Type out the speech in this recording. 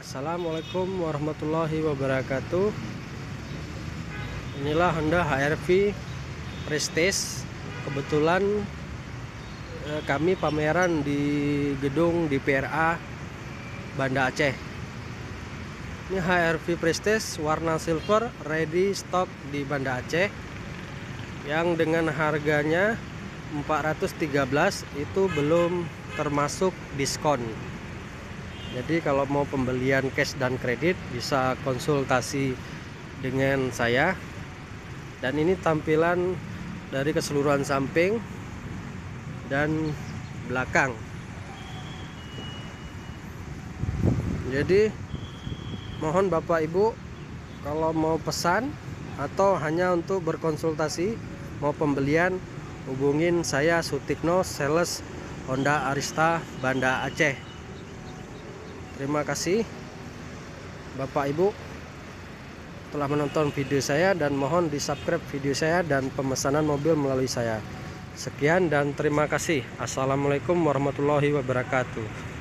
Assalamualaikum warahmatullahi wabarakatuh. Inilah Honda HR-V Prestige. Kebetulan kami pameran di gedung DPRA Banda Aceh. Ini HR-V Prestige warna silver, ready stock di Banda Aceh, yang dengan harganya 413 itu belum termasuk diskon. Jadi kalau mau pembelian cash dan kredit bisa konsultasi dengan saya. Dan ini tampilan dari keseluruhan samping dan belakang. Jadi mohon Bapak Ibu kalau mau pesan atau hanya untuk berkonsultasi mau pembelian, hubungin saya Sutikno, sales Honda Arista Banda Aceh. Terima kasih Bapak Ibu telah menonton video saya, dan mohon di subscribe video saya dan pemesanan mobil melalui saya. Sekian dan terima kasih. Assalamualaikum warahmatullahi wabarakatuh.